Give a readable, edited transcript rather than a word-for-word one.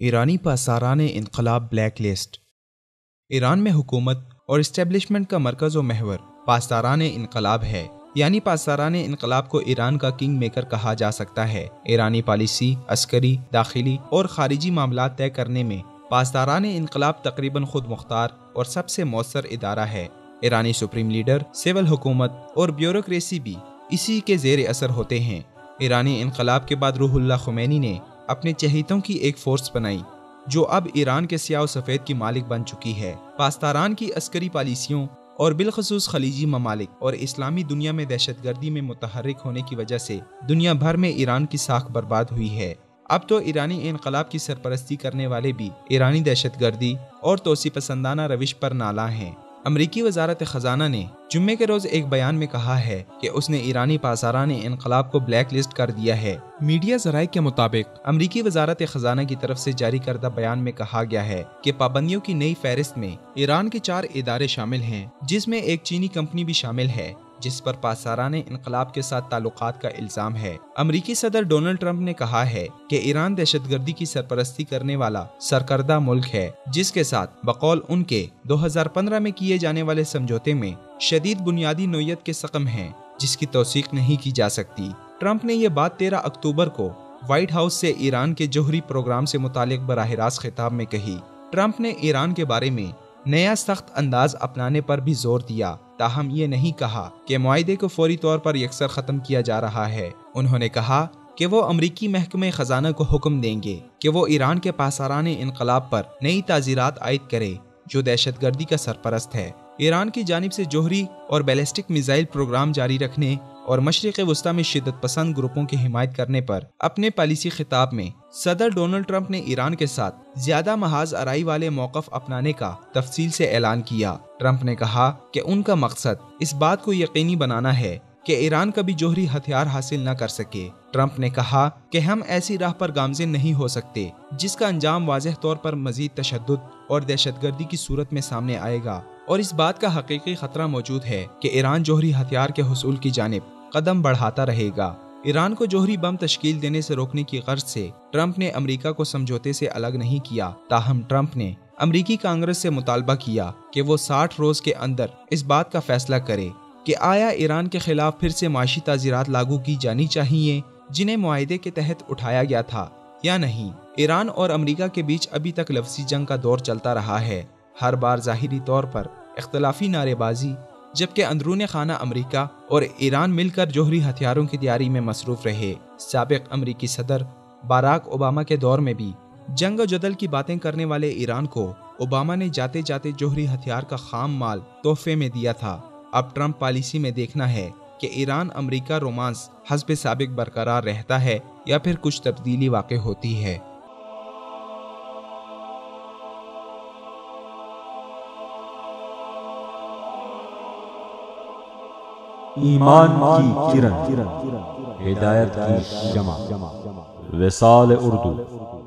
ایرانی پاسداران انقلاب black list. Iran میں حکومت اور اسٹیبلشمنٹ کا مرکز و محور پاسداران انقلاب ہے، یعنی پاسداران انقلاب کو ایران کا کنگ میکر کہا جا سکتا ہے۔ ایرانی پالیسی، عسکری، داخلی اور خارجی معاملات طے کرنے میں پاسداران انقلاب تقریباً خود مختار اور سب سے مؤثر ادارہ ہے۔ ایرانی سپریم لیڈر، سول حکومت اور بیوروکریسی بھی اسی کے زیر اثر ہوتے ہیں۔ ایرانی انقلاب کے بعد روح اللہ خمینی نے اپنے چہیتوں کی ایک فورس بنائی جو اب ایران کے سیاہ و سفید کی مالک بن چکی ہے۔ پاسداران کی عسکری پالیسیوں اور بالخصوص خلیجی ممالک اور اسلامی دنیا میں دہشت گردی میں متحرک ہونے کی وجہ سے دنیا بھر میں ایران کی ساکھ برباد ہوئی ہے۔ اب تو ایرانی انقلاب کی سرپرستی کرنے والے بھی ایرانی دہشت گردی اور توسیع پسندانہ روش پر نالاں ہیں۔ امریکی وزارت خزانہ نے جمعے کے روز ایک بیان میں کہا ہے کہ اس نے ایرانی پاسداران انقلاب کو بلیک لسٹ کر دیا ہے۔ میڈیا ذرائع کے مطابق امریکی وزارت خزانہ کی طرف سے جاری کردہ بیان میں کہا گیا ہے کہ پابندیوں کی نئی فہرست میں ایران کے 4 ادارے شامل ہیں، جس میں ایک چینی کمپنی بھی شامل ہے جس پر پاسداران انقلاب کے ساتھ تعلقات کا الزام ہے۔ امریکی صدر ڈونلڈ ٹرمپ نے کہا ہے کہ ایران دہشت گردی کی سرپرستی کرنے والا سرکردہ ملک ہے، جس کے ساتھ بقول ان کے 2015 میں کیے جانے والے سمجھوتے میں شدید بنیادی نوعیت کے سقم ہیں جس کی توثیق نہیں کی جا سکتی۔ ٹرمپ نے یہ بات 13 اکتوبر کو وائٹ ہاؤس سے ایران کے جوہری پروگرام سے متعلق براہ راست خطاب میں کہی۔ ٹرمپ نے ایران کے بارے میں نیا سخت انداز اپنانے پر بھی زور دیا، تاہم یہ نہیں کہا کہ معاہدے کو فوری طور پر یکسر ختم کیا جا رہا ہے۔ انہوں نے کہا کہ وہ امریکی محکمہ خزانہ کو حکم دیں گے کہ وہ ایران کے پاسداران انقلاب پر نئی تعزیرات عائد کرے جو دہشت گردی کا سرپرست ہے۔ ایران کی جانب سے جوہری اور بیلسٹک میزائل پروگرام جاری رکھنے اور مشرق وسطی میں شدت پسند گروپوں کی حمایت کرنے پر اپنے پالیسی خطاب میں صدر ڈونلڈ ٹرمپ نے ایران کے ساتھ زیادہ محاذ آرائی والے موقف اپنانے کا تفصیل سے اعلان کیا۔ ٹرمپ نے کہا کہ ان کا مقصد اس بات کو یقینی بنانا ہے کہ ایران کبھی جوہری ہتھیار حاصل نہ کر سکے۔ ٹرمپ نے کہا کہ ہم ایسی راہ پر گامزن نہیں ہو سکتے جس کا انجام واضح طور پر مزید تشدد اور دہشت گردی کی صورت میں سامنے آئے گا، اور اس بات کا حقیقی خطرہ موجود ہے کہ ایران جوہری ہتھیار کے حصول کی جانب قدم بڑھاتا رہے گا۔ ایران کو جوہری بم تشکیل دینے سے روکنے کی غرض سے ٹرمپ نے امریکہ کو سمجھوتے سے الگ نہیں کیا، تاہم ٹرمپ نے امریکی کانگریس سے مطالبہ کیا کہ وہ 60 روز کے اندر اس بات کا فیصلہ کرے کہ آیا ایران کے خلاف پھر سے معاشی تعزیرات لاگو کی جانی چاہیے جنہیں معاہدے کے تحت اٹھایا گیا تھا یا نہیں۔ ایران اور امریکہ کے بیچ ابھی تک لفظی جنگ کا دور چلتا رہا ہے، ہر بار ظاہری طور پر اختلافی نعرے بازی، جبکہ اندرون خانہ امریکہ اور ایران مل کر جوہری ہتھیاروں کی تیاری میں مصروف رہے۔ سابق امریکی صدر باراک اوباما کے دور میں بھی جنگ و جدل کی باتیں کرنے والے ایران کو اوباما نے جاتے جاتے جوہری ہتھیار کا خام مال تحفے میں دیا تھا۔ اب ٹرمپ پالیسی میں دیکھنا ہے کہ ایران امریکہ رومانس حسب سابق برقرار رہتا ہے یا پھر کچھ تبدیلی واقع ہوتی ہے۔ ایمان کی کرن، ہدایت کی شمع، وصال اردو۔